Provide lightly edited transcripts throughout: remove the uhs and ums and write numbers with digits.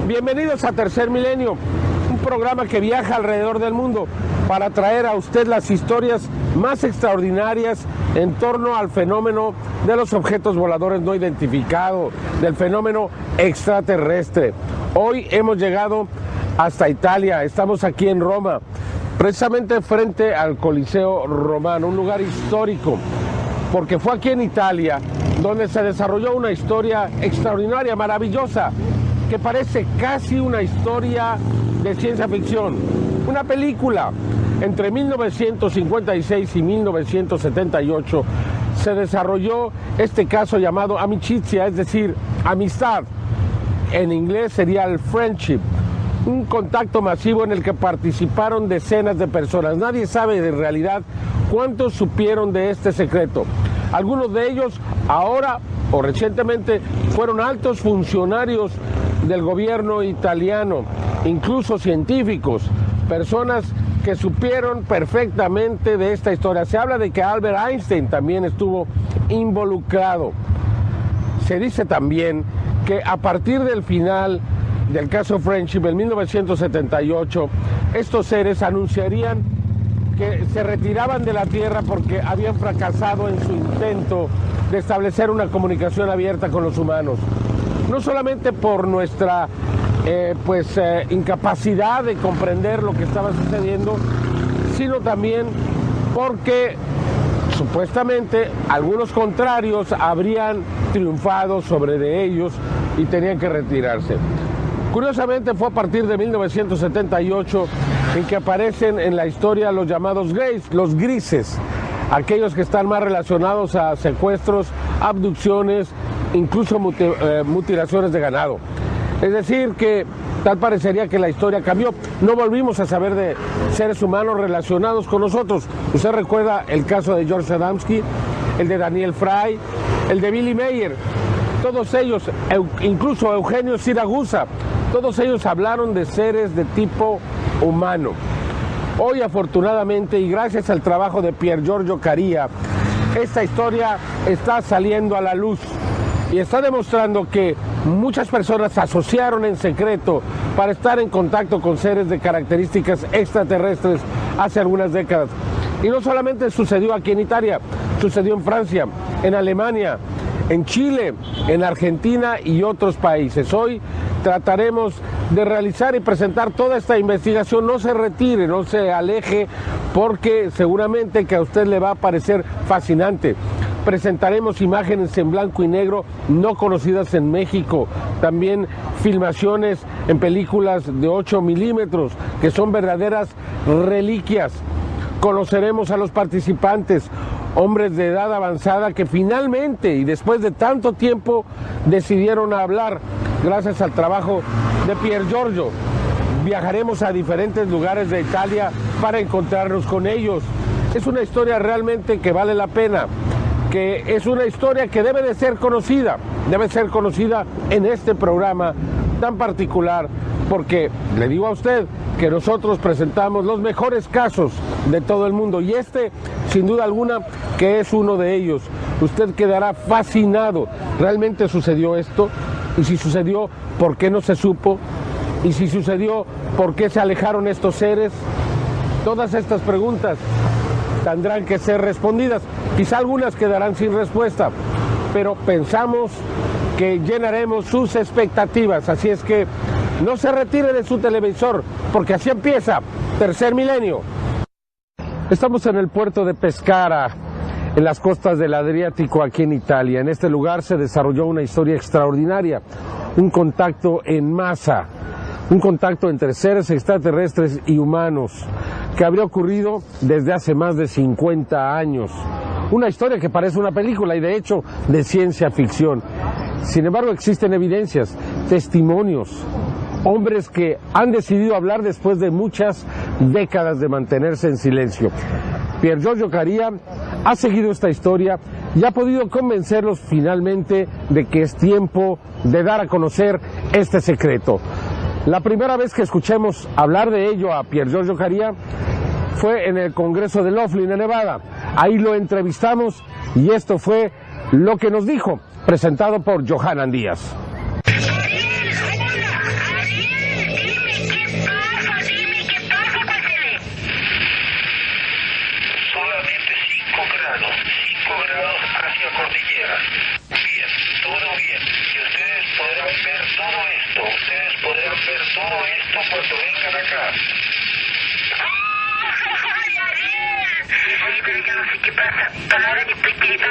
Bienvenidos a Tercer Milenio, un programa que viaja alrededor del mundo para traer a usted las historias más extraordinarias en torno al fenómeno de los objetos voladores no identificados, del fenómeno extraterrestre. Hoy hemos llegado hasta Italia, estamos aquí en Roma, precisamente frente al Coliseo Romano, un lugar histórico, porque fue aquí en Italia donde se desarrolló una historia extraordinaria, maravillosa, que parece casi una historia de ciencia ficción, una película. Entre 1956 y 1978 se desarrolló este caso llamado amicizia, es decir, amistad. En inglés sería el friendship, un contacto masivo en el que participaron decenas de personas. Nadie sabe en realidad cuántos supieron de este secreto. Algunos de ellos ahora o recientemente fueron altos funcionarios del gobierno italiano, incluso científicos, personas que supieron perfectamente de esta historia. Se habla de que Albert Einstein también estuvo involucrado. Se dice también que a partir del final del caso Friendship en 1978, estos seres anunciarían que se retiraban de la Tierra porque habían fracasado en su intento de establecer una comunicación abierta con los humanos. No solamente por nuestra incapacidad de comprender lo que estaba sucediendo, sino también porque supuestamente algunos contrarios habrían triunfado sobre de ellos y tenían que retirarse. Curiosamente fue a partir de 1978 en que aparecen en la historia los llamados gays, los grises, aquellos que están más relacionados a secuestros, abducciones, incluso mutilaciones de ganado. Es decir, que tal parecería que la historia cambió. No volvimos a saber de seres humanos relacionados con nosotros. Usted recuerda el caso de George Adamski, el de Daniel Fry, el de Billy Mayer. Todos ellos, incluso Eugenio Siragusa, todos ellos hablaron de seres de tipo humano. Hoy, afortunadamente, y gracias al trabajo de Pier Giorgio Caria, esta historia está saliendo a la luz y está demostrando que muchas personas se asociaron en secreto para estar en contacto con seres de características extraterrestres hace algunas décadas. Y no solamente sucedió aquí en Italia, sucedió en Francia, en Alemania, en Chile, en Argentina y otros países. Hoy trataremos de realizar y presentar toda esta investigación. No se retire, no se aleje, porque seguramente que a usted le va a parecer fascinante. Presentaremos imágenes en blanco y negro no conocidas en México, también filmaciones en películas de 8 milímetros que son verdaderas reliquias. Conoceremos a los participantes, hombres de edad avanzada que finalmente y después de tanto tiempo decidieron hablar gracias al trabajo de Pier Giorgio. Viajaremos a diferentes lugares de Italia para encontrarnos con ellos. Es una historia realmente que vale la pena, que es una historia que debe ser conocida en este programa tan particular, porque le digo a usted que nosotros presentamos los mejores casos de todo el mundo y este, sin duda alguna, que es uno de ellos. Usted quedará fascinado. ¿Realmente sucedió esto? Y si sucedió, ¿por qué no se supo? Y si sucedió, ¿por qué se alejaron estos seres? Todas estas preguntas tendrán que ser respondidas. Quizá algunas quedarán sin respuesta, pero pensamos que llenaremos sus expectativas. Así es que no se retire de su televisor, porque así empieza Tercer Milenio. Estamos en el puerto de Pescara, en las costas del Adriático, aquí en Italia. En este lugar se desarrolló una historia extraordinaria, un contacto en masa, un contacto entre seres extraterrestres y humanos, que habría ocurrido desde hace más de 50 años. Una historia que parece una película y de hecho de ciencia ficción. Sin embargo, existen evidencias, testimonios, hombres que han decidido hablar después de muchas décadas de mantenerse en silencio. Pier Giorgio Caria ha seguido esta historia y ha podido convencerlos finalmente de que es tiempo de dar a conocer este secreto. La primera vez que escuchemos hablar de ello a Pier Giorgio Caria fue en el Congreso de Laughlin, en Nevada. Ahí lo entrevistamos y esto fue lo que nos dijo, presentado por Johanan Díaz. Tierra. Bien, todo bien. Y ustedes podrán ver todo esto. Ustedes podrán ver todo esto cuando vengan acá. ¿Qué pasa? Palabras de espíritu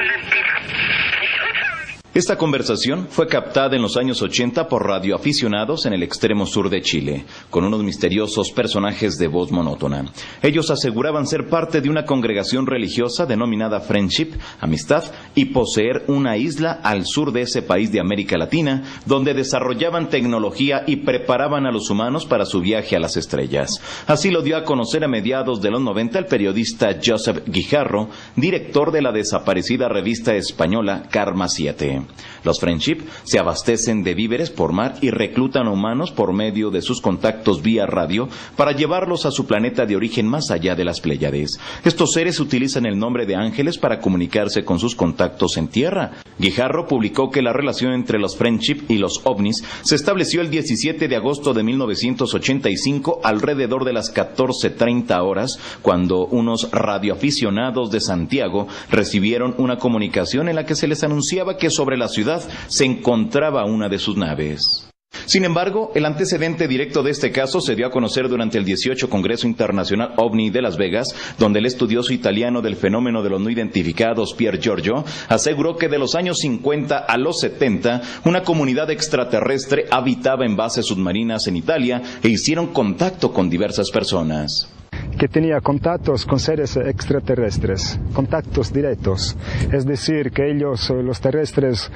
Esta conversación fue captada en los años 80 por radioaficionados en el extremo sur de Chile, con unos misteriosos personajes de voz monótona. Ellos aseguraban ser parte de una congregación religiosa denominada Friendship, Amistad, y poseer una isla al sur de ese país de América Latina, donde desarrollaban tecnología y preparaban a los humanos para su viaje a las estrellas. Así lo dio a conocer a mediados de los 90 el periodista Joseph Guijarro, director de la desaparecida revista española Karma 7. Los Friendship se abastecen de víveres por mar y reclutan humanos por medio de sus contactos vía radio para llevarlos a su planeta de origen más allá de las Pléyades. Estos seres utilizan el nombre de ángeles para comunicarse con sus contactos en tierra. Guijarro publicó que la relación entre los Friendship y los ovnis se estableció el 17 de agosto de 1985 alrededor de las 14:30 horas, cuando unos radioaficionados de Santiago recibieron una comunicación en la que se les anunciaba que sobre la ciudad se encontraba una de sus naves. Sin embargo, el antecedente directo de este caso se dio a conocer durante el 18 Congreso Internacional OVNI de Las Vegas, donde el estudioso italiano del fenómeno de los no identificados, Pier Giorgio, aseguró que de los años 50 a los 70, una comunidad extraterrestre habitaba en bases submarinas en Italia e hicieron contacto con diversas personas. Que tenía contactos con seres extraterrestres, contactos directos, es decir, que ellos, los terrestres,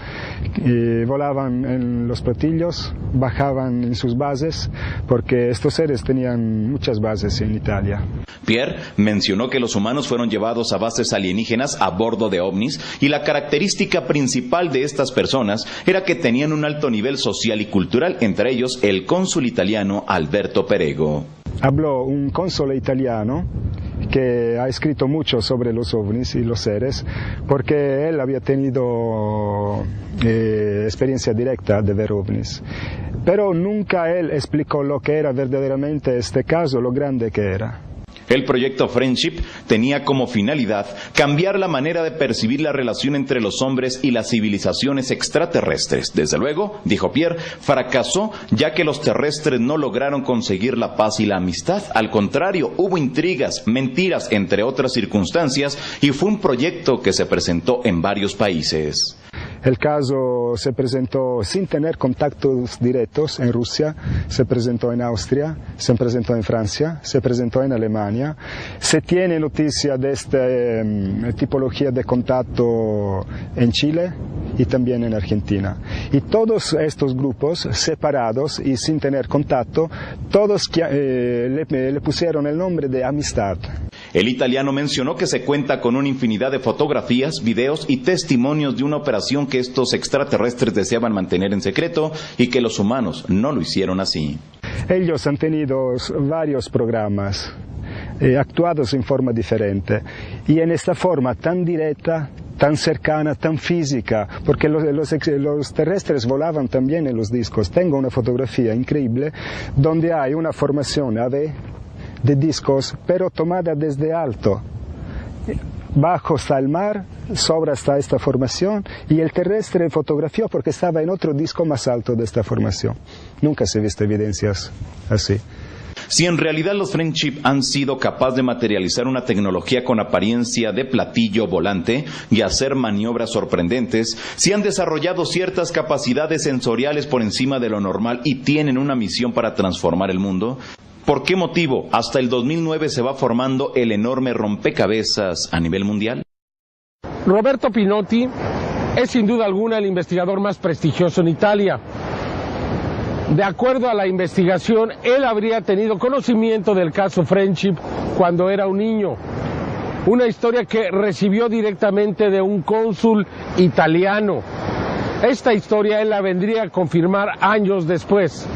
volaban en los platillos, bajaban en sus bases, porque estos seres tenían muchas bases en Italia. Pierre mencionó que los humanos fueron llevados a bases alienígenas a bordo de ovnis, y la característica principal de estas personas era que tenían un alto nivel social y cultural, entre ellos el cónsul italiano Alberto Perego. Habló un cónsul italiano que ha escrito mucho sobre los ovnis y los seres, porque él había tenido experiencia directa de ver ovnis. Pero nunca él explicó lo que era verdaderamente este caso, lo grande que era. El proyecto Friendship tenía como finalidad cambiar la manera de percibir la relación entre los hombres y las civilizaciones extraterrestres. Desde luego, dijo Pierre, fracasó ya que los terrestres no lograron conseguir la paz y la amistad. Al contrario, hubo intrigas, mentiras, entre otras circunstancias, y fue un proyecto que se presentó en varios países. El caso se presentó sin tener contactos directos en Rusia, se presentó en Austria, se presentó en Francia, se presentó en Alemania. Se tiene noticia de esta tipología de contacto en Chile y también en Argentina. Y todos estos grupos separados y sin tener contacto, todos le pusieron el nombre de amistad. El italiano mencionó que se cuenta con una infinidad de fotografías, videos y testimonios de una operación que estos extraterrestres deseaban mantener en secreto y que los humanos no lo hicieron así. Ellos han tenido varios programas, actuados en forma diferente, y en esta forma tan directa, tan cercana, tan física, porque los terrestres volaban también en los discos. Tengo una fotografía increíble donde hay una formación AV de discos, pero tomada desde alto. Bajo está el mar, sobre está esta formación, y el terrestre fotografió porque estaba en otro disco más alto de esta formación. Nunca se han visto evidencias así. Si en realidad los Friendship han sido capaces de materializar una tecnología con apariencia de platillo volante y hacer maniobras sorprendentes, si han desarrollado ciertas capacidades sensoriales por encima de lo normal y tienen una misión para transformar el mundo, ¿por qué motivo hasta el 2009 se va formando el enorme rompecabezas a nivel mundial? Roberto Pinotti es sin duda alguna el investigador más prestigioso en Italia. De acuerdo a la investigación, él habría tenido conocimiento del caso Friendship cuando era un niño. Una historia que recibió directamente de un cónsul italiano. Esta historia él la vendría a confirmar años después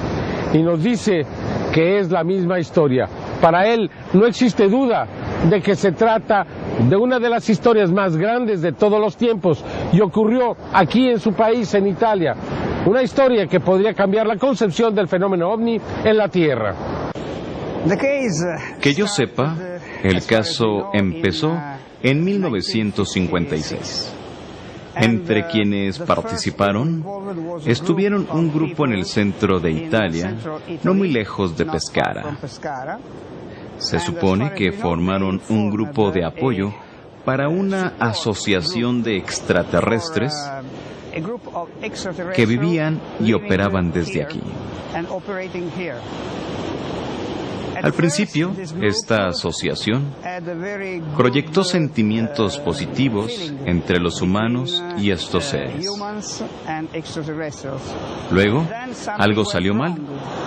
y nos dice que es la misma historia. Para él no existe duda de que se trata de una de las historias más grandes de todos los tiempos y ocurrió aquí en su país, en Italia. Una historia que podría cambiar la concepción del fenómeno ovni en la Tierra. Que yo sepa, el caso empezó en 1956. Entre quienes participaron estuvieron un grupo en el centro de Italia, no muy lejos de Pescara. Se supone que formaron un grupo de apoyo para una asociación de extraterrestres que vivían y operaban desde aquí. Al principio, esta asociación proyectó sentimientos positivos entre los humanos y estos seres. Luego, algo salió mal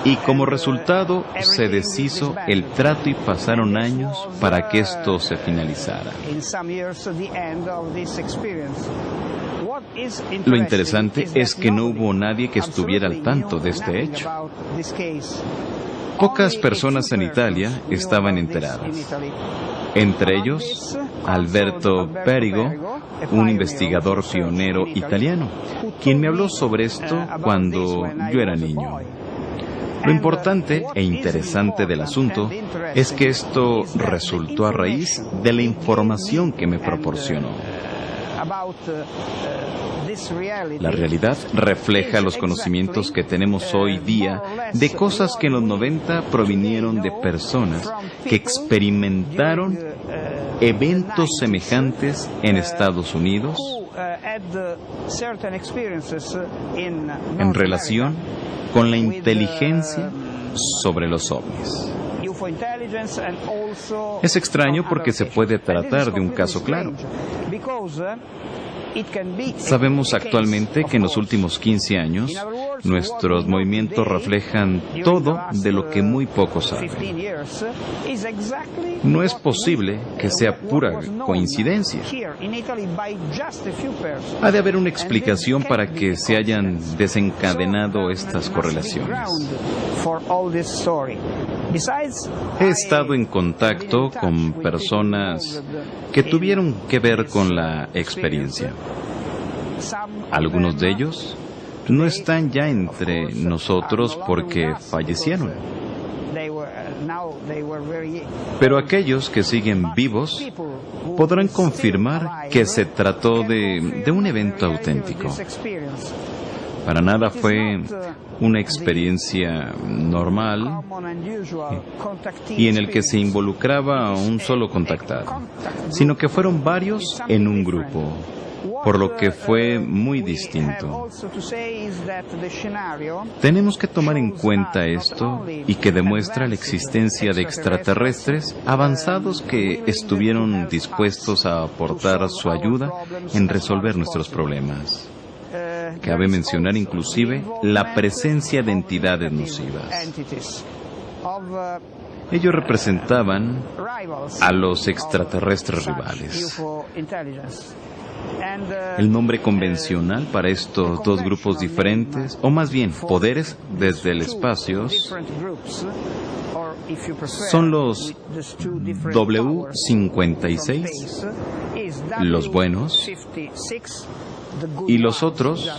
y como resultado se deshizo el trato y pasaron años para que esto se finalizara. Lo interesante es que no hubo nadie que estuviera al tanto de este hecho. Pocas personas en Italia estaban enteradas. Entre ellos, Alberto Perigo, un investigador pionero italiano, quien me habló sobre esto cuando yo era niño. Lo importante e interesante del asunto es que esto resultó a raíz de la información que me proporcionó. La realidad refleja los conocimientos que tenemos hoy día de cosas que en los 90 provinieron de personas que experimentaron eventos semejantes en Estados Unidos en relación con la inteligencia sobre los ovnis. Es extraño porque se puede tratar de un caso claro. Sabemos actualmente que en los últimos 15 años nuestros movimientos reflejan todo de lo que muy pocos saben. No es posible que sea pura coincidencia. Ha de haber una explicación para que se hayan desencadenado estas correlaciones. He estado en contacto con personas que tuvieron que ver con la experiencia. Algunos de ellos no están ya entre nosotros porque fallecieron. Pero aquellos que siguen vivos podrán confirmar que se trató de un evento auténtico. Para nada fue una experiencia normal y en el que se involucraba a un solo contactado, sino que fueron varios en un grupo, por lo que fue muy distinto. Tenemos que tomar en cuenta esto y que demuestra la existencia de extraterrestres avanzados que estuvieron dispuestos a aportar su ayuda en resolver nuestros problemas. Cabe mencionar inclusive la presencia de entidades nocivas. Ellos representaban a los extraterrestres rivales. El nombre convencional para estos dos grupos diferentes, o más bien poderes desde el espacio, son los W56, los buenos, y los otros,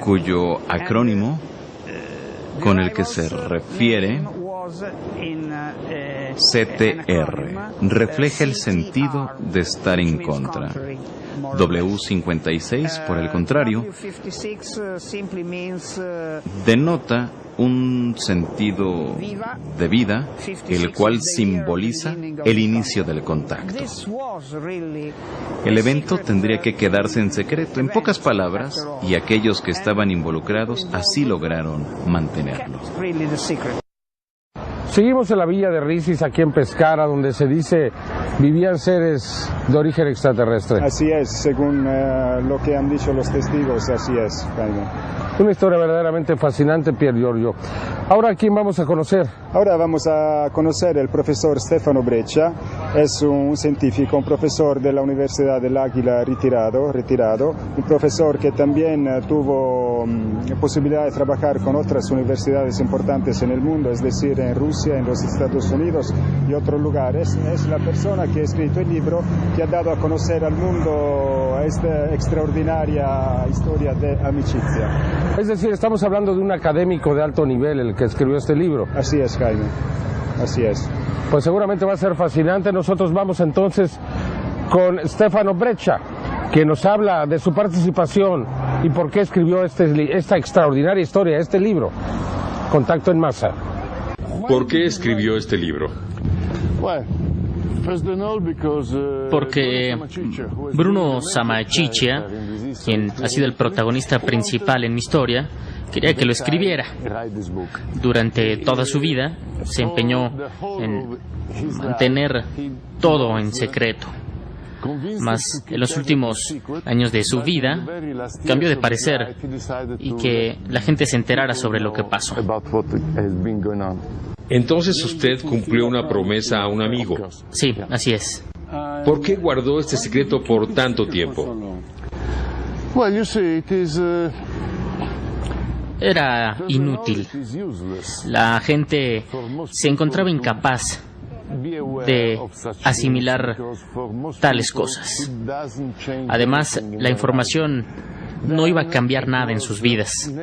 cuyo acrónimo con el que se refiere, CTR, refleja el sentido de estar en contra. W56, por el contrario, denota un sentido de vida, el cual simboliza el inicio del contacto. El evento tendría que quedarse en secreto, en pocas palabras, y aquellos que estaban involucrados así lograron mantenerlo. Seguimos en la villa de Risis, aquí en Pescara, donde se dice vivían seres de origen extraterrestre. Así es, según lo que han dicho los testigos, así es, Jaime. Una historia verdaderamente fascinante, Pier Giorgio. Ahora, ¿a quién vamos a conocer? Ahora vamos a conocer el profesor Stefano Breccia. Es un científico, un profesor de la Universidad del Águila retirado, un profesor que también tuvo posibilidad de trabajar con otras universidades importantes en el mundo, es decir, en Rusia, en los Estados Unidos y otros lugares. Es la persona que ha escrito el libro que ha dado a conocer al mundo esta extraordinaria historia de amicizia. Es decir, estamos hablando de un académico de alto nivel, el que escribió este libro. Así es, Jaime, así es. Pues seguramente va a ser fascinante. Nosotros vamos entonces con Stefano Breccia. que nos habla de su participación y por qué escribió esta extraordinaria historia, este libro, Contacto en Masa. ¿Por qué escribió este libro? Porque Bruno Sammachicha, quien ha sido el protagonista principal en mi historia, quería que lo escribiera. Durante toda su vida se empeñó en mantener todo en secreto. Mas en los últimos años de su vida cambió de parecer y que la gente se enterara sobre lo que pasó. Entonces usted cumplió una promesa a un amigo. Sí, así es. ¿Por qué guardó este secreto por tanto tiempo? Era inútil. La gente se encontraba incapaz de asimilar tales cosas. Además, la información no iba a cambiar nada en sus vidas.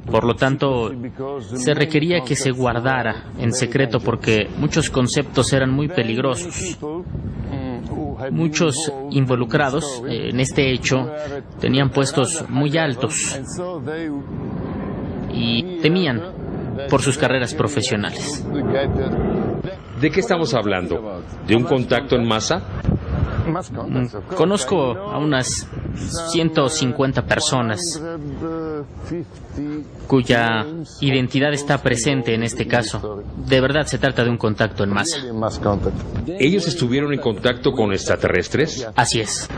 Por lo tanto, se requería que se guardara en secreto porque muchos conceptos eran muy peligrosos. Muchos involucrados en este hecho tenían puestos muy altos y temían por sus carreras profesionales. ¿De qué estamos hablando? ¿De un contacto en masa? Conozco a unas 150 personas cuya identidad está presente en este caso. De verdad se trata de un contacto en masa. ¿Ellos estuvieron en contacto con extraterrestres? Así es.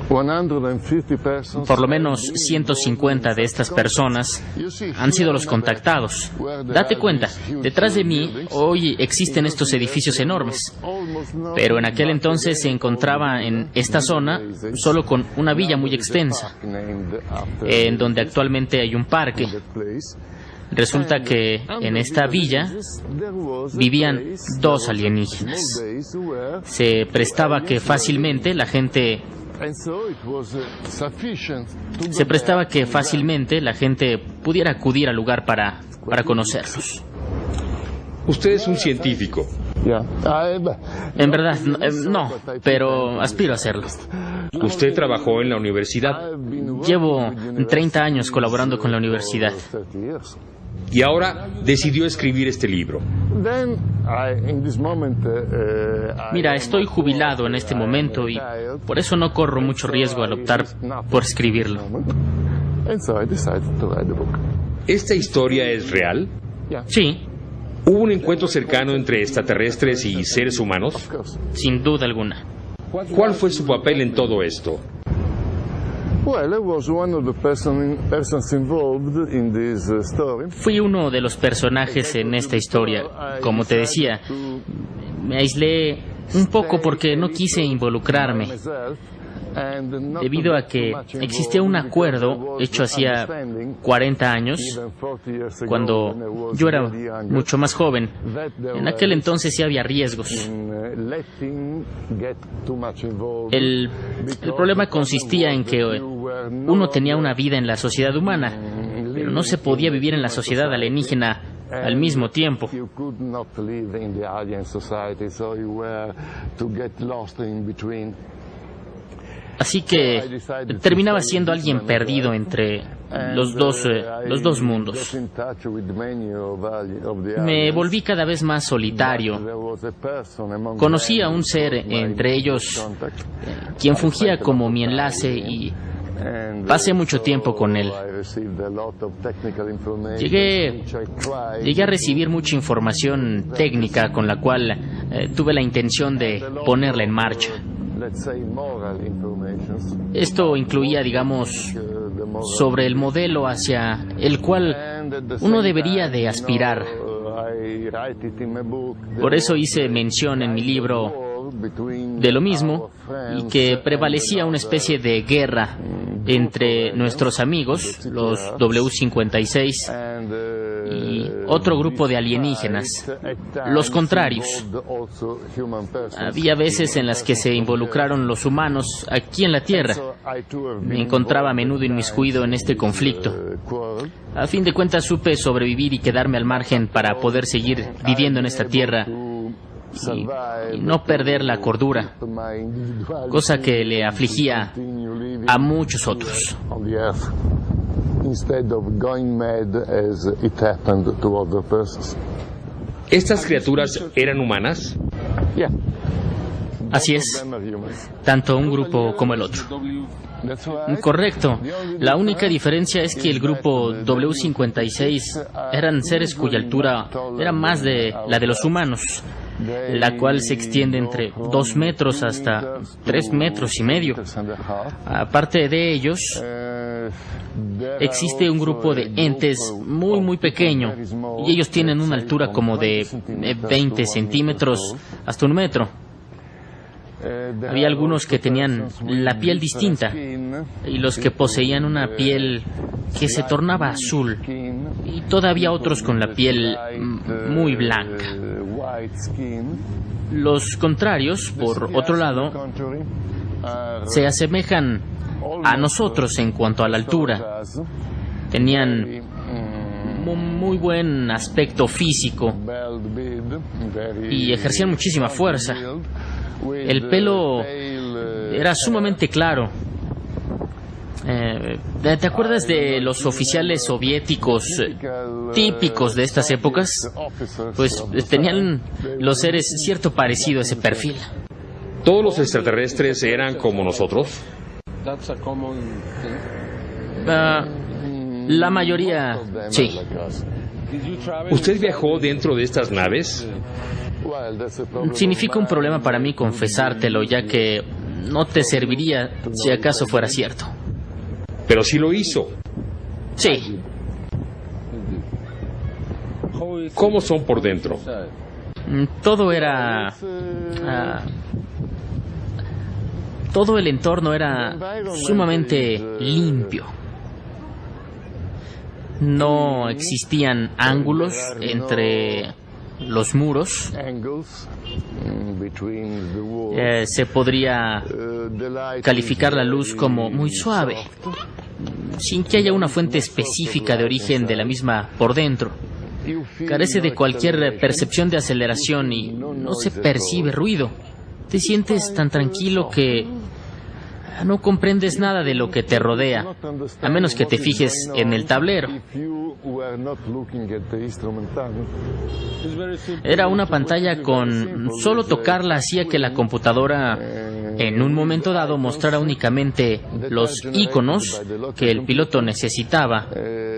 Por lo menos 150 de estas personas han sido los contactados. Date cuenta, detrás de mí hoy existen estos edificios enormes, pero en aquel entonces se encontraba en esta zona solo con una villa muy extensa, en donde actualmente hay un parque. Resulta que en esta villa vivían 2 alienígenas. Se prestaba que fácilmente la gente pudiera acudir al lugar para conocerlos. Usted es un científico. En verdad, no, pero aspiro a hacerlo. ¿Usted trabajó en la universidad? Llevo 30 años colaborando con la universidad. Y ahora decidió escribir este libro. Mira, estoy jubilado en este momento y por eso no corro mucho riesgo al optar por escribirlo. ¿Esta historia es real? Sí. ¿Hubo un encuentro cercano entre extraterrestres y seres humanos? Sin duda alguna. ¿Cuál fue su papel en todo esto? Fui uno de los personajes en esta historia. Como te decía, me aislé un poco porque no quise involucrarme, debido a que existía un acuerdo hecho hacía 40 años, cuando yo era mucho más joven. En aquel entonces sí había riesgos. El problema consistía en que uno tenía una vida en la sociedad humana, pero no se podía vivir en la sociedad alienígena al mismo tiempo. Así que terminaba siendo alguien perdido entre los dos mundos. Me volví cada vez más solitario. Conocí a un ser entre ellos quien fungía como mi enlace y pasé mucho tiempo con él. Llegué a recibir mucha información técnica con la cual tuve la intención de ponerla en marcha. Esto incluía, digamos, sobre el modelo hacia el cual uno debería de aspirar. Por eso hice mención en mi libro de lo mismo y que prevalecía una especie de guerra entre nuestros amigos, los W56, y otro grupo de alienígenas, los contrarios. Había veces en las que se involucraron los humanos aquí en la Tierra. Me encontraba a menudo inmiscuido en este conflicto. A fin de cuentas supe sobrevivir y quedarme al margen para poder seguir viviendo en esta Tierra y no perder la cordura, cosa que le afligía a muchos otros. ¿Estas criaturas eran humanas? Así es, tanto un grupo como el otro. Correcto. La única diferencia es que el grupo W56 eran seres cuya altura era más de la de los humanos, la cual se extiende entre 2 metros hasta 3 metros y medio. Aparte de ellos, existe un grupo de entes muy pequeño, y ellos tienen una altura como de 20 centímetros hasta 1 metro. Había algunos que tenían la piel distinta y los que poseían una piel que se tornaba azul, y todavía otros con la piel muy blanca. Los contrarios, por otro lado, se asemejan a nosotros en cuanto a la altura. Tenían muy buen aspecto físico y ejercían muchísima fuerza. El pelo era sumamente claro. ¿Te acuerdas de los oficiales soviéticos típicos de estas épocas? Pues tenían los seres cierto parecido a ese perfil. ¿Todos los extraterrestres eran como nosotros? La mayoría, sí. ¿Usted viajó dentro de estas naves? Significa un problema para mí confesártelo, ya que no te serviría si acaso fuera cierto. Pero sí lo hizo. Sí. ¿Cómo son por dentro? Todo era... todo el entorno era sumamente limpio. No existían ángulos entre los muros. Se podría calificar la luz como muy suave, sin que haya una fuente específica de origen de la misma por dentro. Carece de cualquier percepción de aceleración y no se percibe ruido. Te sientes tan tranquilo que no comprendes nada de lo que te rodea, a menos que te fijes en el tablero. Era una pantalla con solo tocarla hacía que la computadora en un momento dado mostrara únicamente los iconos que el piloto necesitaba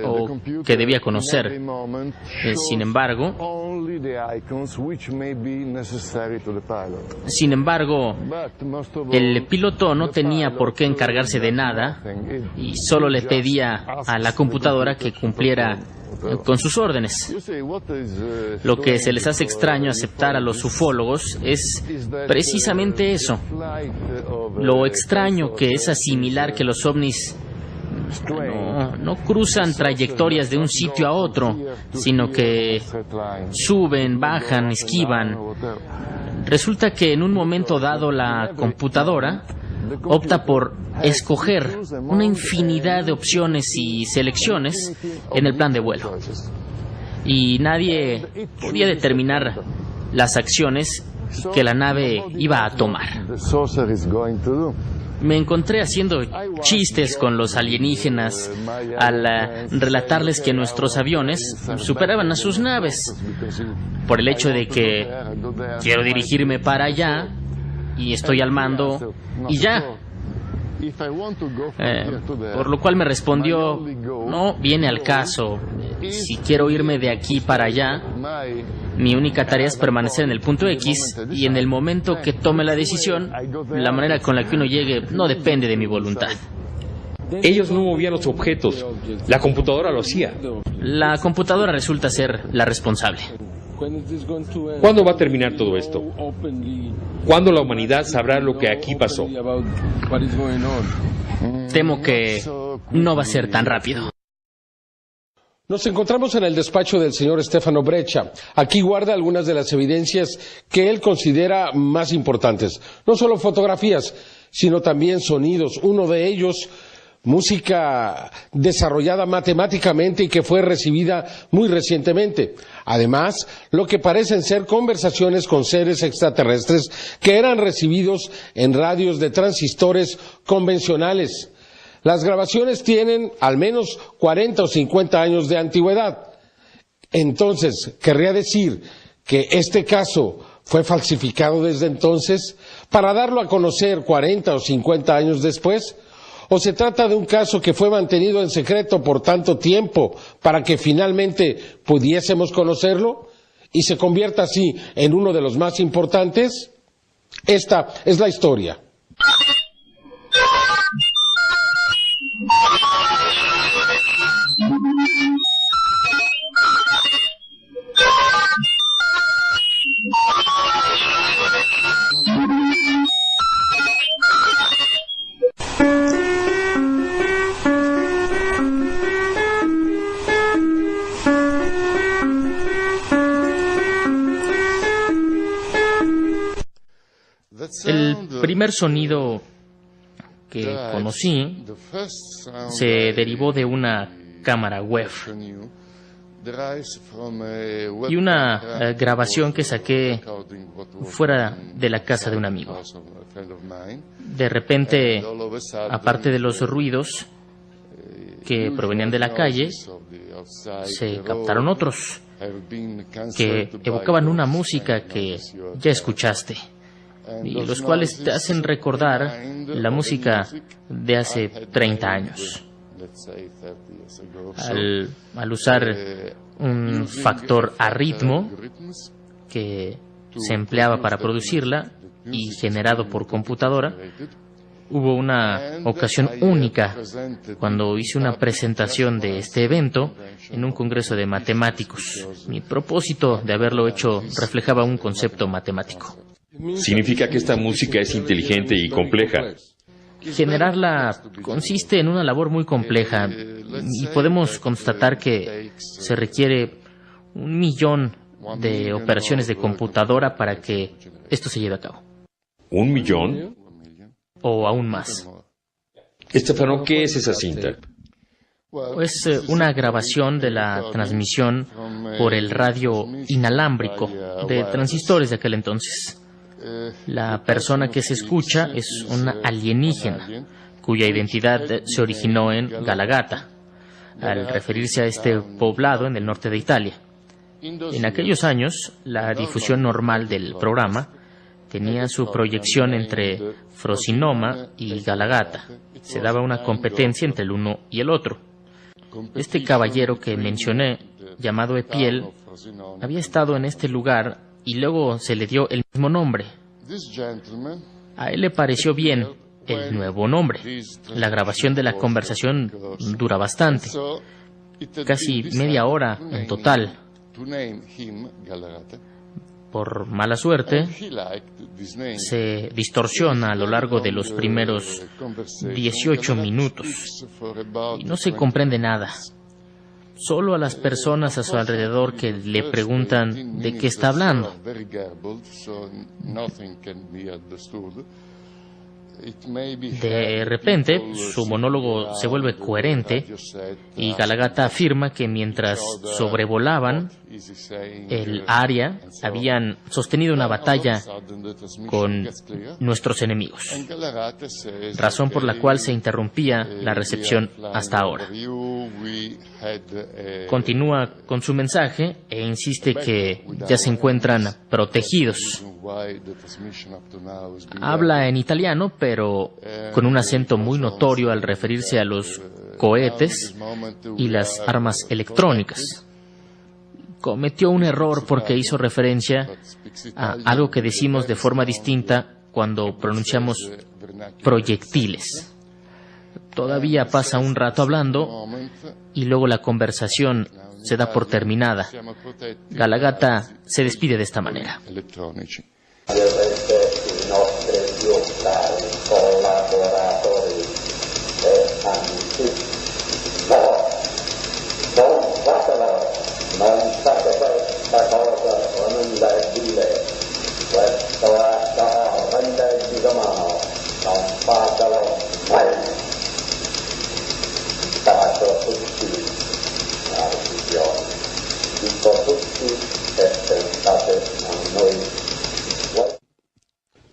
o que debía conocer. Sin embargo, el piloto no tenía por qué encargarse de nada y solo le pedía a la computadora que cumpliera con sus órdenes. Lo que se les hace extraño aceptar a los ufólogos es precisamente eso. Lo extraño que es asimilar que los ovnis no cruzan trayectorias de un sitio a otro, sino que suben, bajan, esquivan. Resulta que en un momento dado la computadora opta por escoger una infinidad de opciones y selecciones en el plan de vuelo. Y nadie podía determinar las acciones que la nave iba a tomar. Me encontré haciendo chistes con los alienígenas al relatarles que nuestros aviones superaban a sus naves, por el hecho de que quiero dirigirme para allá y estoy al mando y ya. Por lo cual me respondió, no viene al caso. Si quiero irme de aquí para allá, mi única tarea es permanecer en el punto X, y en el momento que tome la decisión, la manera con la que uno llegue no depende de mi voluntad. Ellos no movían los objetos, la computadora lo hacía. La computadora resulta ser la responsable. ¿Cuándo va a terminar todo esto? ¿Cuándo la humanidad sabrá lo que aquí pasó? Temo que no va a ser tan rápido. Nos encontramos en el despacho del señor Stefano Breccia. Aquí guarda algunas de las evidencias que él considera más importantes. No solo fotografías, sino también sonidos. Uno de ellos música desarrollada matemáticamente y que fue recibida muy recientemente. Además, lo que parecen ser conversaciones con seres extraterrestres que eran recibidos en radios de transistores convencionales. Las grabaciones tienen al menos 40 o 50 años de antigüedad. Entonces, ¿querría decir que este caso fue falsificado desde entonces para darlo a conocer 40 o 50 años después? ¿O se trata de un caso que fue mantenido en secreto por tanto tiempo para que finalmente pudiésemos conocerlo y se convierta así en uno de los más importantes? Esta es la historia. El primer sonido que conocí se derivó de una cámara web y una grabación que saqué fuera de la casa de un amigo. De repente, aparte de los ruidos que provenían de la calle, se captaron otros que evocaban una música que ya escuchaste y los cuales te hacen recordar la música de hace 30 años. Al usar un factor a ritmo que se empleaba para producirla y generado por computadora, hubo una ocasión única cuando hice una presentación de este evento en un congreso de matemáticos. Mi propósito de haberlo hecho reflejaba un concepto matemático. Significa que esta música es inteligente y compleja. Generarla consiste en una labor muy compleja y podemos constatar que se requiere 1.000.000 de operaciones de computadora para que esto se lleve a cabo. ¿1.000.000? O aún más. Estefano, ¿qué es esa cinta? Es una grabación de la transmisión por el radio inalámbrico de transistores de aquel entonces. La persona que se escucha es una alienígena, cuya identidad se originó en Galagata, al referirse a este poblado en el norte de Italia. En aquellos años, la difusión normal del programa tenía su proyección entre Frosinoma y Galagata. Se daba una competencia entre el uno y el otro. Este caballero que mencioné, llamado Epiel, había estado en este lugar y luego se le dio el mismo nombre. A él le pareció bien el nuevo nombre. La grabación de la conversación dura bastante, casi media hora en total. Por mala suerte, se distorsiona a lo largo de los primeros 18 minutos y no se comprende nada. Solo a las personas a su alrededor que le preguntan de qué está hablando. De repente, su monólogo se vuelve coherente y Galagata afirma que mientras sobrevolaban el área, habían sostenido una batalla con nuestros enemigos, razón por la cual se interrumpía la recepción hasta ahora. Continúa con su mensaje e insiste que ya se encuentran protegidos. Habla en italiano, pero con un acento muy notorio al referirse a los cohetes y las armas electrónicas. Cometió un error porque hizo referencia a algo que decimos de forma distinta cuando pronunciamos proyectiles. Todavía pasa un rato hablando y luego la conversación se da por terminada. Galagata se despide de esta manera.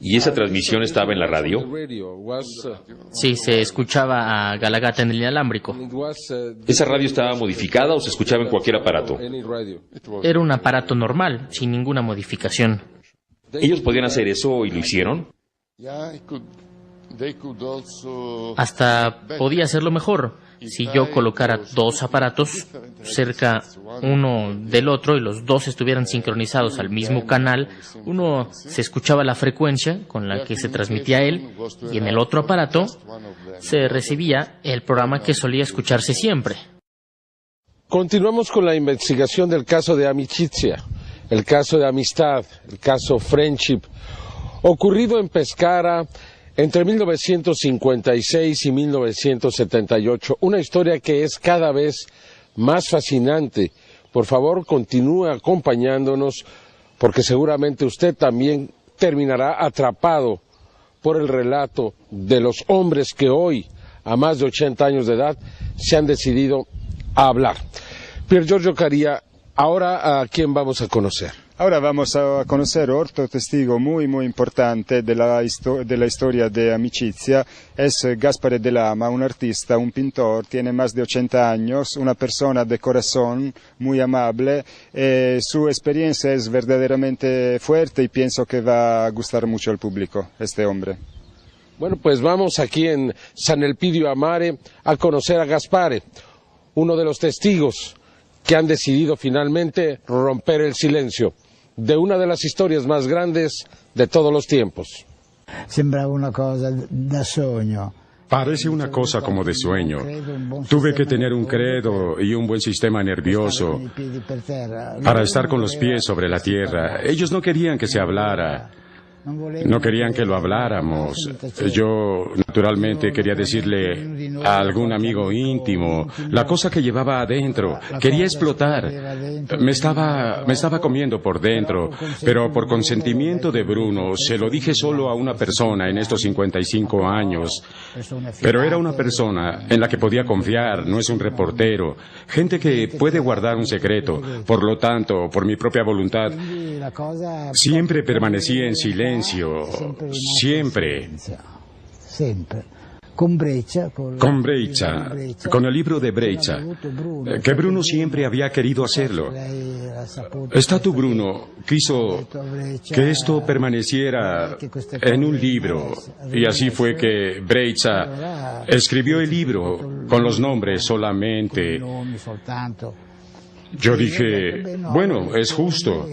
¿Y esa transmisión estaba en la radio? Sí, se escuchaba a Galagata en el inalámbrico. ¿Esa radio estaba modificada o se escuchaba en cualquier aparato? Era un aparato normal, sin ninguna modificación. ¿Ellos podían hacer eso y lo hicieron? Hasta podía hacerlo mejor. Si yo colocara dos aparatos cerca uno del otro y los dos estuvieran sincronizados al mismo canal, uno se escuchaba la frecuencia con la que se transmitía él y en el otro aparato se recibía el programa que solía escucharse siempre. Continuamos con la investigación del caso de Amicizia, el caso de amistad, el caso Friendship, ocurrido en Pescara entre 1956 y 1978, una historia que es cada vez más fascinante. Por favor, continúe acompañándonos, porque seguramente usted también terminará atrapado por el relato de los hombres que hoy, a más de 80 años de edad, se han decidido a hablar. Pier Giorgio Caria, ahora ¿a quién vamos a conocer? Ahora vamos a conocer otro testigo muy importante de la historia de Amicizia. Es Gaspare de Lama, un artista, un pintor, tiene más de 80 años, una persona de corazón, muy amable. Su experiencia es verdaderamente fuerte y pienso que va a gustar mucho al público, este hombre. Bueno, pues vamos aquí en San Elpidio a Mare a conocer a Gaspare, uno de los testigos que han decidido finalmente romper el silencio de una de las historias más grandes de todos los tiempos. Sembraba una cosa da sogno. Parece una cosa como de sueño. Tuve que tener un credo y un buen sistema nervioso para estar con los pies sobre la tierra. Ellos no querían que se hablara. No querían que lo habláramos. Yo, naturalmente, quería decirle a algún amigo íntimo la cosa que llevaba adentro. Quería explotar. Me estaba comiendo por dentro, pero por consentimiento de Bruno, se lo dije solo a una persona en estos 55 años. Pero era una persona en la que podía confiar, no es un reportero. Gente que puede guardar un secreto. Por lo tanto, por mi propia voluntad, siempre permanecía en silencio. Siempre. Con Breccia, con el libro de Breccia, que Bruno siempre había querido hacerlo. Stato Bruno quiso que esto permaneciera en un libro, y así fue que Breccia escribió el libro con los nombres solamente. Yo dije, bueno, es justo.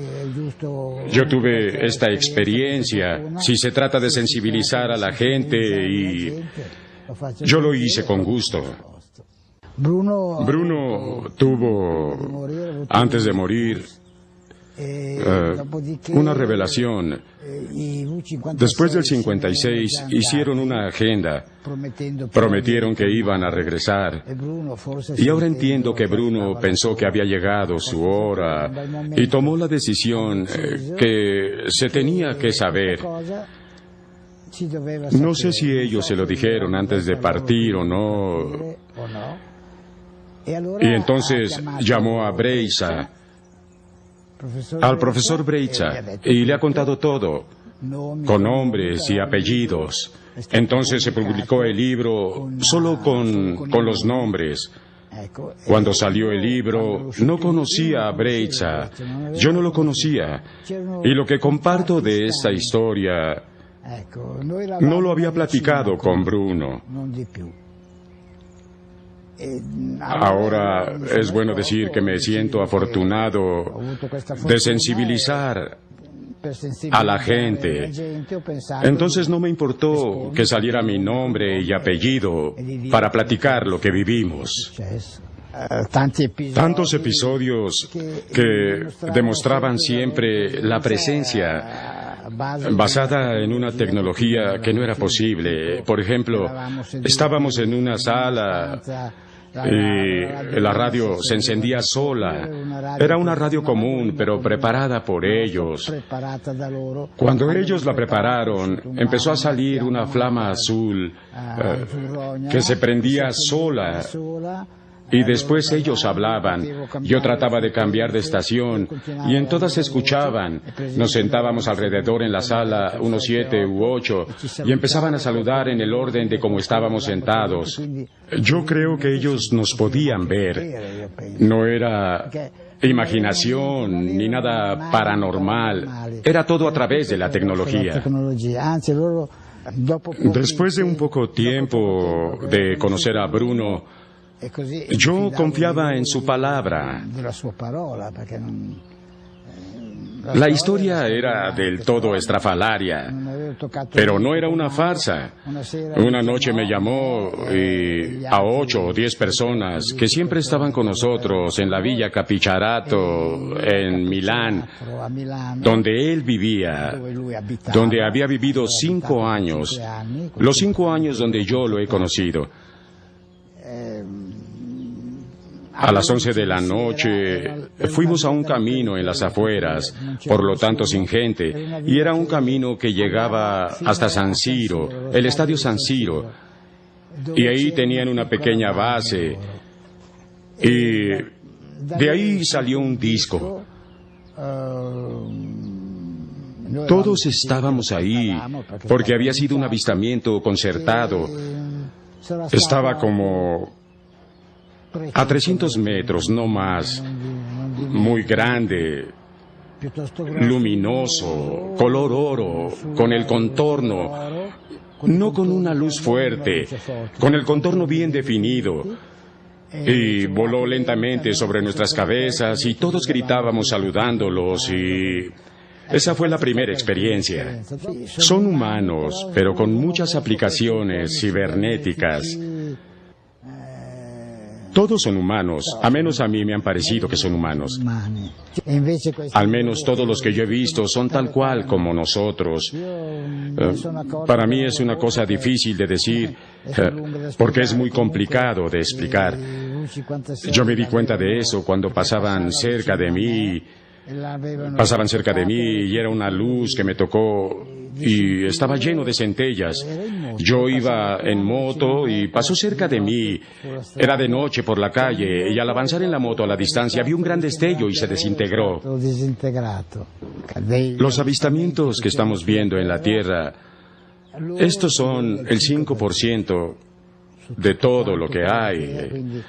Yo tuve esta experiencia, si se trata de sensibilizar a la gente, y yo lo hice con gusto. Bruno tuvo, antes de morir, una revelación. Después del 56 hicieron una agenda, prometieron que iban a regresar, y ahora entiendo que Bruno pensó que había llegado su hora y tomó la decisión que se tenía que saber. No sé si ellos se lo dijeron antes de partir o no. Y entonces llamó a Breccia, al profesor Breccia, y le ha contado todo, con nombres y apellidos. Entonces se publicó el libro solo con los nombres. Cuando salió el libro, no conocía a Breccia, yo no lo conocía, y lo que comparto de esta historia no lo había platicado con Bruno. Ahora es bueno decir que me siento afortunado de sensibilizar a la gente. Entonces no me importó que saliera mi nombre y apellido para platicar lo que vivimos. Tantos episodios que demostraban siempre la presencia basada en una tecnología que no era posible. Por ejemplo, estábamos en una sala y la radio se encendía sola. Era una radio común, pero preparada por ellos. Cuando ellos la prepararon, empezó a salir una flama azul que se prendía sola. Y después ellos hablaban, yo trataba de cambiar de estación, y en todas escuchaban. Nos sentábamos alrededor en la sala, unos 7 u 8, y empezaban a saludar en el orden de cómo estábamos sentados. Yo creo que ellos nos podían ver. No era imaginación ni nada paranormal, era todo a través de la tecnología. Después de un poco tiempo de conocer a Bruno, yo confiaba en su palabra. La historia era del todo estrafalaria, pero no era una farsa. Una noche me llamó y a 8 o 10 personas que siempre estaban con nosotros en la Villa Capicciarato, en Milán, donde él vivía, donde había vivido 5 años, los 5 años donde yo lo he conocido. A las 11 de la noche fuimos a un camino en las afueras, por lo tanto sin gente, y era un camino que llegaba hasta San Siro, el estadio San Siro, y ahí tenían una pequeña base, y de ahí salió un disco. Todos estábamos ahí, porque había sido un avistamiento concertado. Estaba como a 300 metros, no más, muy grande, luminoso, color oro, con el contorno, no con una luz fuerte, con el contorno bien definido. Y voló lentamente sobre nuestras cabezas y todos gritábamos saludándolos y esa fue la primera experiencia. Son humanos, pero con muchas aplicaciones cibernéticas. Todos son humanos, a menos a mí me han parecido que son humanos. Al menos todos los que yo he visto son tal cual como nosotros. Para mí es una cosa difícil de decir, porque es muy complicado de explicar. Yo me di cuenta de eso cuando pasaban cerca de mí y era una luz que me tocó y estaba lleno de centellas. Yo iba en moto y pasó cerca de mí. Era de noche por la calle y al avanzar en la moto a la distancia vi un gran destello y se desintegró. Los avistamientos que estamos viendo en la Tierra, estos son el 5% de todo lo que hay.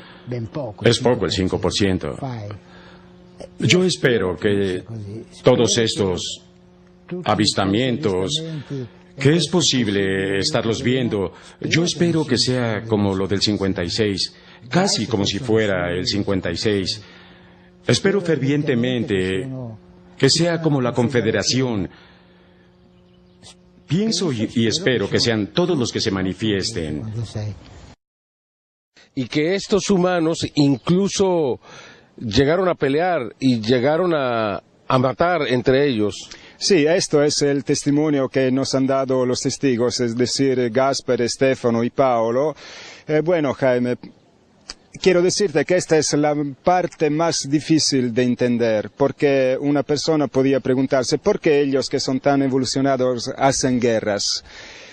Es poco el 5%. Yo espero que todos estos avistamientos, que es posible estarlos viendo, yo espero que sea como lo del 56, casi como si fuera el 56. Espero fervientemente que sea como la Confederación. Pienso y espero que sean todos los que se manifiesten. Y que estos humanos incluso llegaron a pelear y llegaron a matar entre ellos. Sí, esto es el testimonio que nos han dado los testigos, es decir, Gaspar, Stefano y Paolo. Bueno, Jaime, quiero decirte que esta es la parte más difícil de entender, porque una persona podía preguntarse por qué ellos que son tan evolucionados hacen guerras.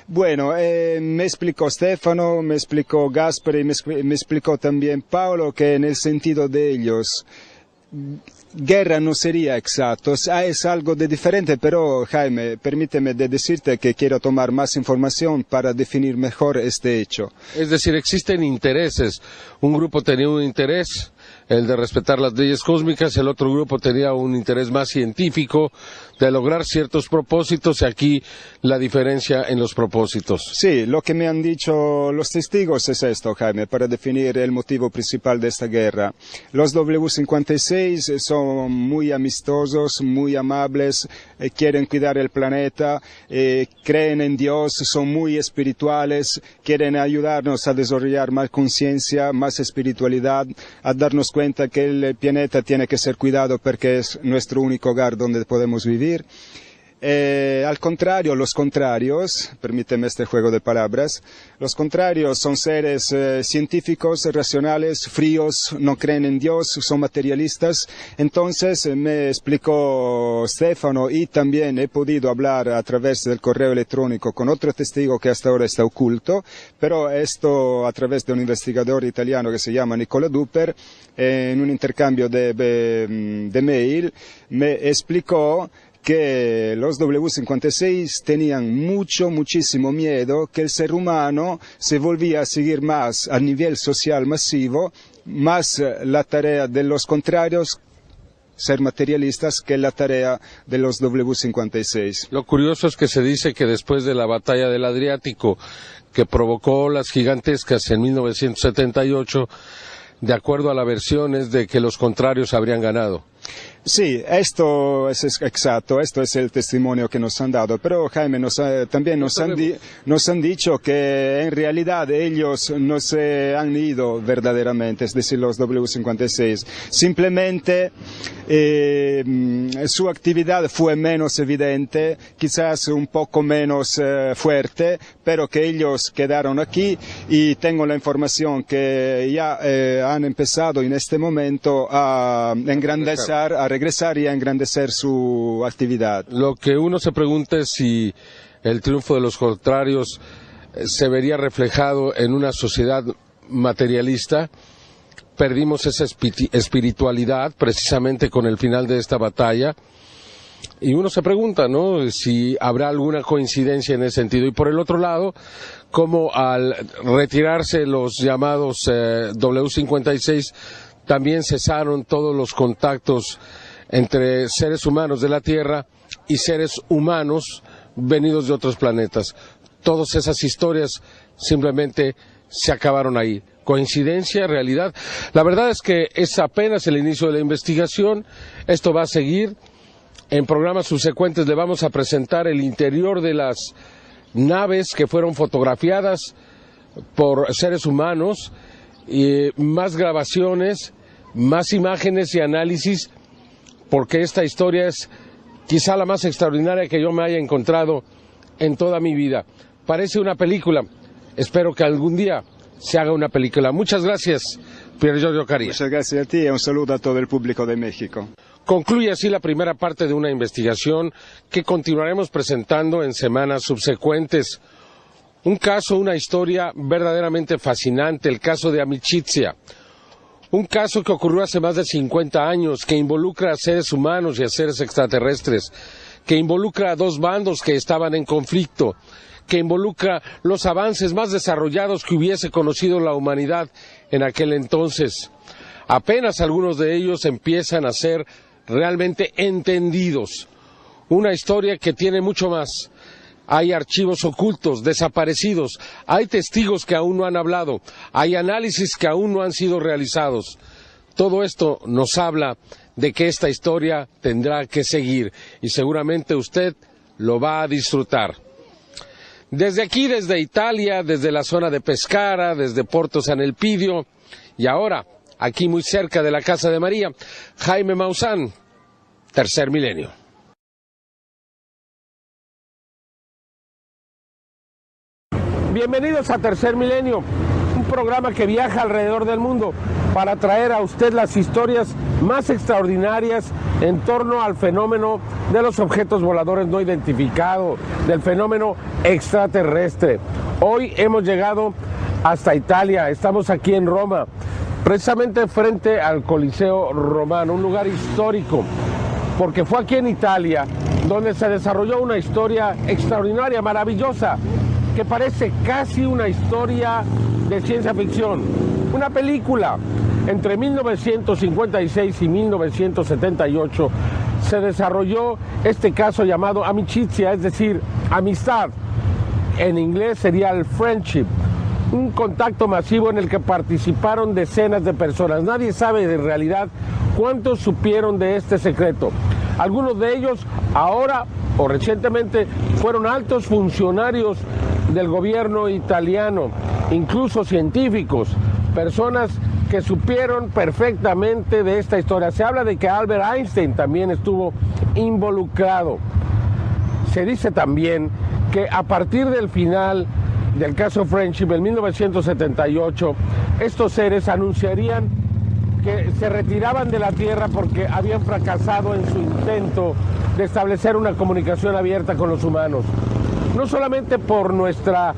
Bueno, me explicó Stefano, me explicó Gaspar y me explicó también Paolo que en el sentido de ellos, guerra no sería exacto, es algo de diferente, pero Jaime, permíteme de decirte que quiero tomar más información para definir mejor este hecho. Es decir, existen intereses. Un grupo tenía un interés, el de respetar las leyes cósmicas, el otro grupo tenía un interés más científico de lograr ciertos propósitos y aquí la diferencia en los propósitos. Sí, lo que me han dicho los testigos es esto, Jaime, para definir el motivo principal de esta guerra. Los W56 son muy amistosos, muy amables, quieren cuidar el planeta, creen en Dios, son muy espirituales, quieren ayudarnos a desarrollar más conciencia, más espiritualidad, a darnos cuenta que el planeta tiene que ser cuidado porque es nuestro único hogar donde podemos vivir. Al contrario, los contrarios, permíteme este juego de palabras, los contrarios son seres científicos, racionales, fríos, no creen en Dios, son materialistas. Entonces me explicó Stefano, y también he podido hablar a través del correo electrónico con otro testigo que hasta ahora está oculto, pero esto a través de un investigador italiano que se llama Nicola Duper, en un intercambio de mail, me explicó que los W56 tenían muchísimo miedo que el ser humano se volvía a seguir más a nivel social masivo, más la tarea de los contrarios, ser materialistas, que la tarea de los W56. Lo curioso es que se dice que después de la batalla del Adriático, que provocó las gigantescas en 1978, de acuerdo a la versión, es de que los contrarios habrían ganado. Sí, esto es exacto, esto es el testimonio que nos han dado, pero Jaime, también nos han dicho que en realidad ellos no se han ido verdaderamente, es decir, los W56, simplemente su actividad fue menos evidente, quizás un poco menos fuerte, pero que ellos quedaron aquí, y tengo la información que ya han empezado en este momento a engrandecer, a regresar y a engrandecer su actividad. Lo que uno se pregunta es si el triunfo de los contrarios se vería reflejado en una sociedad materialista. Perdimos esa espiritualidad precisamente con el final de esta batalla, y uno se pregunta, ¿no?, si habrá alguna coincidencia en ese sentido. Y por el otro lado, como al retirarse los llamados W56, también cesaron todos los contactos entre seres humanos de la Tierra y seres humanos venidos de otros planetas. Todas esas historias simplemente se acabaron ahí. ¿Coincidencia? ¿Realidad? La verdad es que es apenas el inicio de la investigación. Esto va a seguir. En programas subsecuentes le vamos a presentar el interior de las naves que fueron fotografiadas por seres humanos, y más grabaciones, más imágenes y análisis, porque esta historia es quizá la más extraordinaria que yo me haya encontrado en toda mi vida. Parece una película. Espero que algún día se haga una película. Muchas gracias, Pier Giorgio Caria. Muchas gracias a ti, y un saludo a todo el público de México. Concluye así la primera parte de una investigación que continuaremos presentando en semanas subsecuentes. Un caso, una historia verdaderamente fascinante, el caso de Amicizia. Un caso que ocurrió hace más de 50 años, que involucra a seres humanos y a seres extraterrestres, que involucra a dos bandos que estaban en conflicto, que involucra los avances más desarrollados que hubiese conocido la humanidad en aquel entonces. Apenas algunos de ellos empiezan a ser realmente entendidos. Una historia que tiene mucho más. Hay archivos ocultos, desaparecidos, hay testigos que aún no han hablado, hay análisis que aún no han sido realizados. Todo esto nos habla de que esta historia tendrá que seguir, y seguramente usted lo va a disfrutar. Desde aquí, desde Italia, desde la zona de Pescara, desde Porto San Elpidio, y ahora, aquí muy cerca de la Casa de María, Jaime Maussan, Tercer Milenio. Bienvenidos a Tercer Milenio, un programa que viaja alrededor del mundo para traer a usted las historias más extraordinarias en torno al fenómeno de los objetos voladores no identificados, del fenómeno extraterrestre. Hoy hemos llegado hasta Italia, estamos aquí en Roma, precisamente frente al Coliseo Romano, un lugar histórico, porque fue aquí en Italia donde se desarrolló una historia extraordinaria, maravillosa, que parece casi una historia de ciencia ficción, una película. Entre 1956 y 1978 se desarrolló este caso llamado Amicizia, es decir, amistad. En inglés sería el friendship, un contacto masivo en el que participaron decenas de personas. Nadie sabe en realidad cuántos supieron de este secreto. Algunos de ellos ahora o recientemente fueron altos funcionarios del gobierno italiano, incluso científicos, personas que supieron perfectamente de esta historia. Se habla de que Albert Einstein también estuvo involucrado. se dice también que a partir del final del caso Friendship en 1978, estos seres anunciarían que se retiraban de la Tierra porque habían fracasado en su intento de establecer una comunicación abierta con los humanos. No solamente por nuestra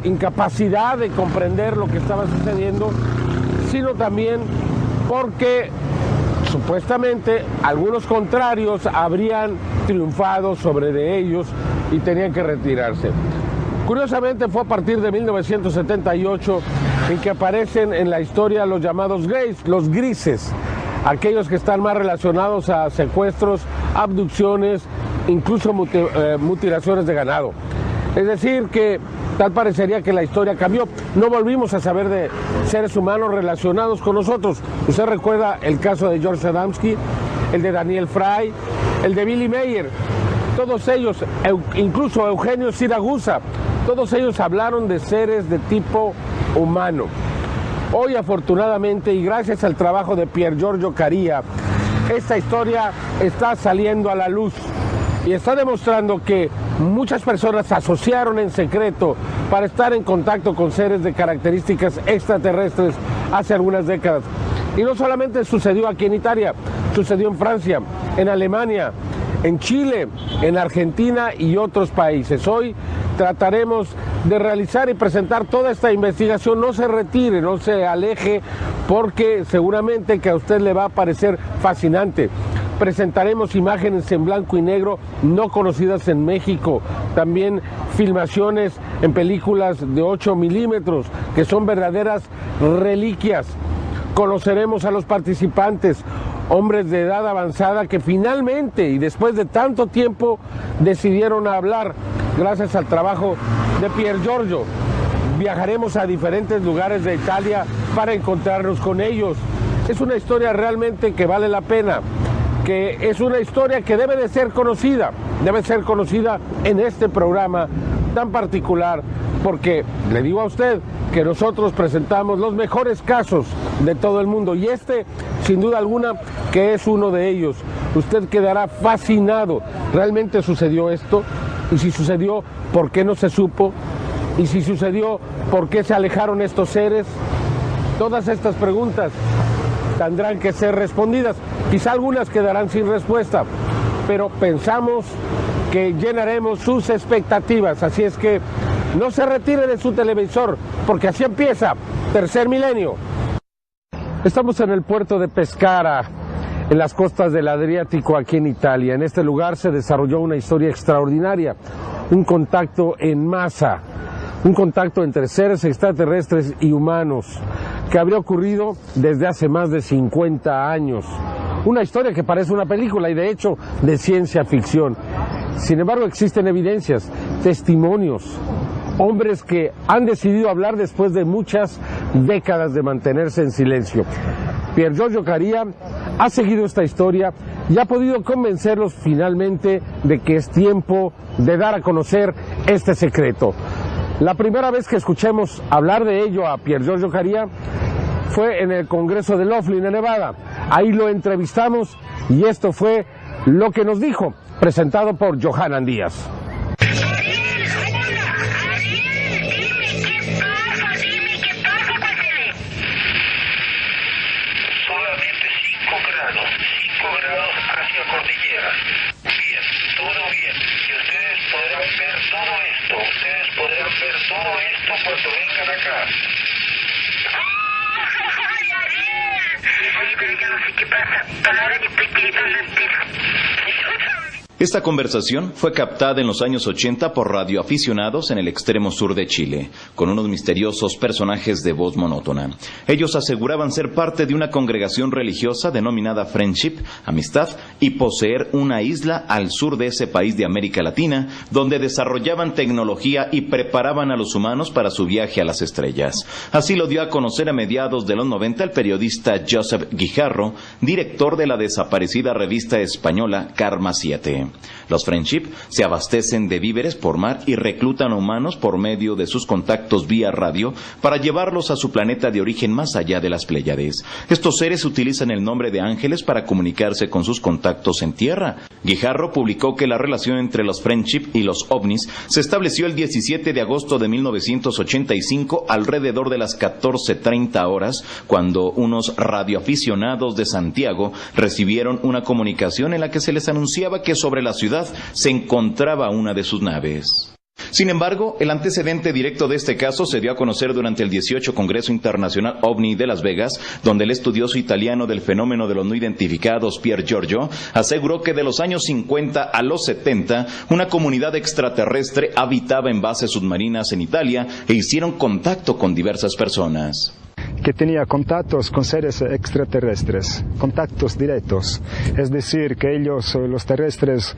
incapacidad de comprender lo que estaba sucediendo, sino también porque supuestamente algunos contrarios habrían triunfado sobre de ellos y tenían que retirarse. Curiosamente fue a partir de 1978 en que aparecen en la historia los llamados gays, los grises, aquellos que están más relacionados a secuestros, abducciones, incluso mutilaciones de ganado. Es decir, que tal parecería que la historia cambió. No volvimos a saber de seres humanos relacionados con nosotros. Usted recuerda el caso de George Adamski, el de Daniel Fry, el de Billy Mayer. Todos ellos, incluso Eugenio Siragusa, todos ellos hablaron de seres de tipo humano. Hoy, afortunadamente, y gracias al trabajo de Pier Giorgio Caria, esta historia está saliendo a la luz y está demostrando que muchas personas asociaron en secreto para estar en contacto con seres de características extraterrestres hace algunas décadas. Y no solamente sucedió aquí en Italia, sucedió en Francia, en Alemania, en Chile, en Argentina y otros países. Hoy trataremos de realizar y presentar toda esta investigación. No se retire, no se aleje, porque seguramente que a usted le va a parecer fascinante. Presentaremos imágenes en blanco y negro no conocidas en México, también filmaciones en películas de 8 milímetros que son verdaderas reliquias. Conoceremos a los participantes, hombres de edad avanzada que finalmente y después de tanto tiempo decidieron hablar gracias al trabajo de Pier Giorgio. Viajaremos a diferentes lugares de Italia para encontrarnos con ellos. Es una historia realmente que vale la pena, que es una historia que debe ser conocida en este programa tan particular, porque le digo a usted que nosotros presentamos los mejores casos de todo el mundo y este, sin duda alguna, que es uno de ellos. Usted quedará fascinado. ¿Realmente sucedió esto? Y si sucedió, ¿por qué no se supo? Y si sucedió, ¿por qué se alejaron estos seres? Todas estas preguntas tendrán que ser respondidas. Quizá algunas quedarán sin respuesta, pero pensamos que llenaremos sus expectativas. Así es que no se retire de su televisor, porque así empieza Tercer Milenio. Estamos en el puerto de Pescara, en las costas del Adriático, aquí en Italia. En este lugar se desarrolló una historia extraordinaria, un contacto en masa, un contacto entre seres extraterrestres y humanos, que habría ocurrido desde hace más de 50 años. Una historia que parece una película y de hecho de ciencia ficción. Sin embargo, existen evidencias, testimonios, hombres que han decidido hablar después de muchas décadas de mantenerse en silencio. Pier Giorgio Caria ha seguido esta historia y ha podido convencerlos finalmente de que es tiempo de dar a conocer este secreto. La primera vez que escuchemos hablar de ello a Pier Giorgio Caria fue en el Congreso de Laughlin, en Nevada. Ahí lo entrevistamos y esto fue lo que nos dijo, presentado por Johanan Díaz. Cuando vengan acá. Pero yo no sé qué pasa. Palabras de espíritu Esta conversación fue captada en los años 80 por radioaficionados en el extremo sur de Chile, con unos misteriosos personajes de voz monótona. Ellos aseguraban ser parte de una congregación religiosa denominada Friendship, amistad, y poseer una isla al sur de ese país de América Latina, donde desarrollaban tecnología y preparaban a los humanos para su viaje a las estrellas. Así lo dio a conocer a mediados de los 90 el periodista Joseph Guijarro, director de la desaparecida revista española Karma 7. territorio. Los Friendship se abastecen de víveres por mar y reclutan humanos por medio de sus contactos vía radio para llevarlos a su planeta de origen más allá de las Pléyades. Estos seres utilizan el nombre de ángeles para comunicarse con sus contactos en tierra. Guijarro publicó que la relación entre los Friendship y los ovnis se estableció el 17 de agosto de 1985 alrededor de las 14:30 horas, cuando unos radioaficionados de Santiago recibieron una comunicación en la que se les anunciaba que sobre la ciudad se encontraba una de sus naves. Sin embargo, el antecedente directo de este caso se dio a conocer durante el 18 Congreso Internacional OVNI de Las Vegas, donde el estudioso italiano del fenómeno de los no identificados, Pier Giorgio, aseguró que de los años 50 a los 70, una comunidad extraterrestre habitaba en bases submarinas en Italia e hicieron contacto con diversas personas. Que tenía contactos con seres extraterrestres, contactos directos, es decir, que ellos, los terrestres,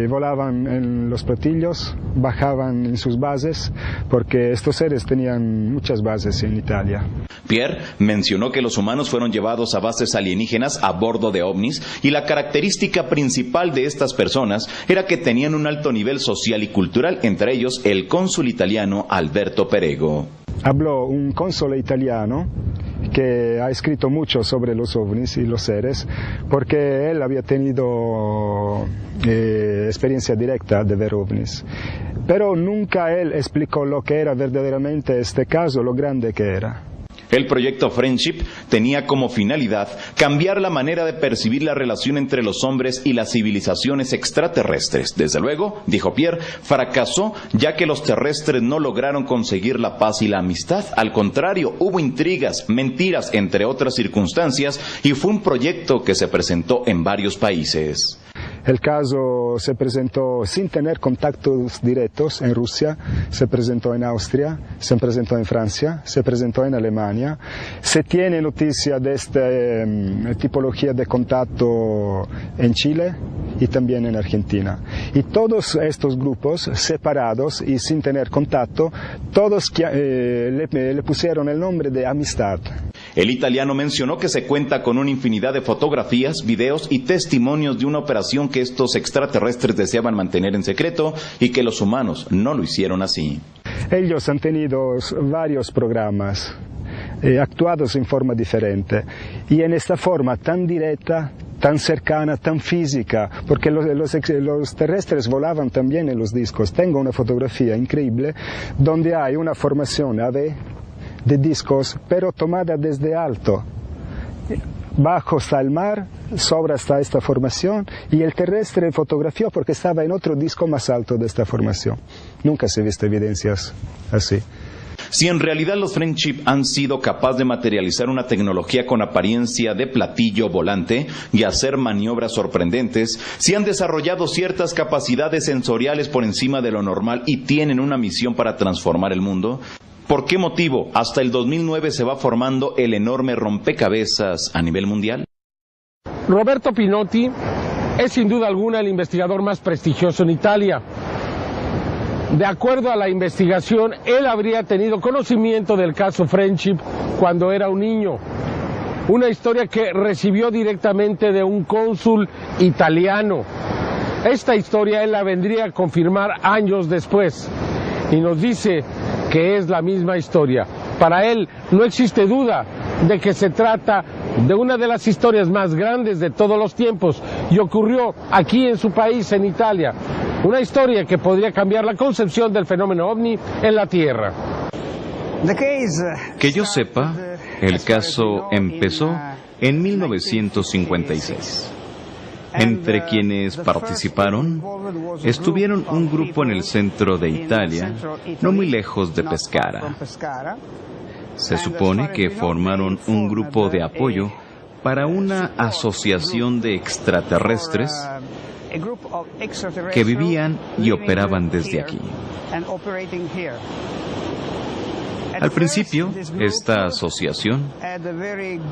volaban en los platillos, bajaban en sus bases, porque estos seres tenían muchas bases en Italia. Pierre mencionó que los humanos fueron llevados a bases alienígenas a bordo de ovnis y la característica principal de estas personas era que tenían un alto nivel social y cultural, entre ellos el cónsul italiano Alberto Perego. Habló un cónsul italiano que ha escrito mucho sobre los ovnis y los seres, porque él había tenido experiencia directa de ver ovnis. Pero nunca él explicó lo que era verdaderamente este caso, lo grande que era. El proyecto Friendship tenía como finalidad cambiar la manera de percibir la relación entre los hombres y las civilizaciones extraterrestres. Desde luego, dijo Pierre, fracasó ya que los terrestres no lograron conseguir la paz y la amistad. Al contrario, hubo intrigas, mentiras, entre otras circunstancias, y fue un proyecto que se presentó en varios países. El caso se presentó sin tener contactos directos en Rusia, se presentó en Austria, se presentó en Francia, se presentó en Alemania. Se tiene noticia de esta tipología de contacto en Chile y también en Argentina. Y todos estos grupos separados y sin tener contacto, todos le pusieron el nombre de amistad. El italiano mencionó que se cuenta con una infinidad de fotografías, videos y testimonios de una operación que estos extraterrestres deseaban mantener en secreto y que los humanos no lo hicieron así. Ellos han tenido varios programas actuados en forma diferente y en esta forma tan directa, tan cercana, tan física, porque los terrestres volaban también en los discos. Tengo una fotografía increíble donde hay una formación AB de discos, pero tomada desde alto. Bajo está el mar, sobre está esta formación, y el terrestre fotografió porque estaba en otro disco más alto de esta formación. Nunca se han visto evidencias así. Si en realidad los Friendship han sido capaces de materializar una tecnología con apariencia de platillo volante y hacer maniobras sorprendentes, si han desarrollado ciertas capacidades sensoriales por encima de lo normal y tienen una misión para transformar el mundo, ¿por qué motivo hasta el 2009 se va formando el enorme rompecabezas a nivel mundial? Roberto Pinotti es sin duda alguna el investigador más prestigioso en Italia. De acuerdo a la investigación, él habría tenido conocimiento del caso Friendship cuando era un niño. Una historia que recibió directamente de un cónsul italiano. Esta historia él la vendría a confirmar años después y nos dice que es la misma historia. Para él no existe duda de que se trata de una de las historias más grandes de todos los tiempos y ocurrió aquí en su país, en Italia. Una historia que podría cambiar la concepción del fenómeno ovni en la Tierra. Que yo sepa, el caso empezó en 1956. Entre quienes participaron, estuvieron un grupo en el centro de Italia, no muy lejos de Pescara. Se supone que formaron un grupo de apoyo para una asociación de extraterrestres que vivían y operaban desde aquí. Al principio, esta asociación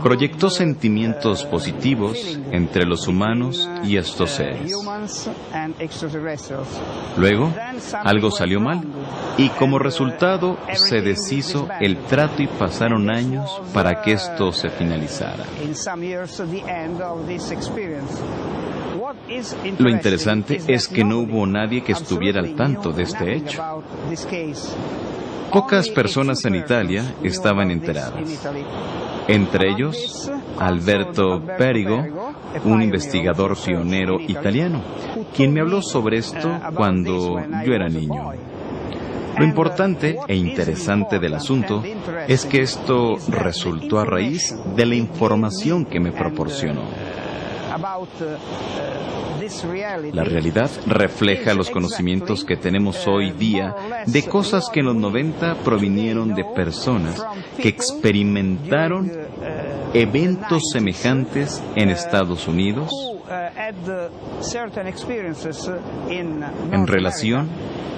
proyectó sentimientos positivos entre los humanos y estos seres. Luego, algo salió mal y como resultado se deshizo el trato y pasaron años para que esto se finalizara. Lo interesante es que no hubo nadie que estuviera al tanto de este hecho. Pocas personas en Italia estaban enteradas. Entre ellos, Alberto Perigo, un investigador pionero italiano, quien me habló sobre esto cuando yo era niño. Lo importante e interesante del asunto es que esto resultó a raíz de la información que me proporcionó. La realidad refleja los conocimientos que tenemos hoy día de cosas que en los 90 provinieron de personas que experimentaron eventos semejantes en Estados Unidos en relación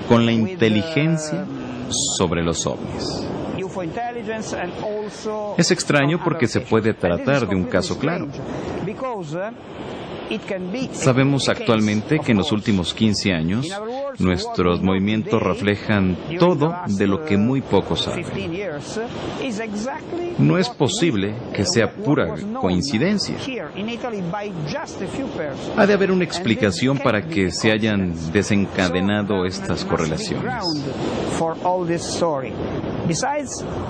con la inteligencia sobre los ovnis. Es extraño porque se puede tratar de un caso claro. Sabemos actualmente que en los últimos 15 años nuestros movimientos reflejan todo de lo que muy pocos saben. No es posible que sea pura coincidencia. Ha de haber una explicación para que se hayan desencadenado estas correlaciones.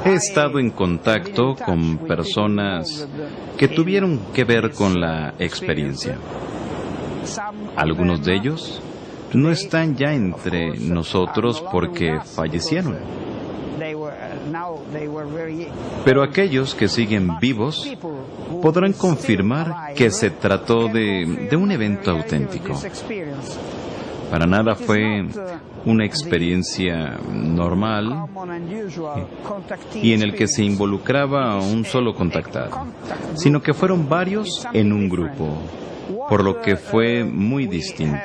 He estado en contacto con personas que tuvieron que ver con la experiencia. Algunos de ellos no están ya entre nosotros porque fallecieron. Pero aquellos que siguen vivos podrán confirmar que se trató de un evento auténtico. Para nada fue una experiencia normal y en el que se involucraba a un solo contactado, sino que fueron varios en un grupo, por lo que fue muy distinto.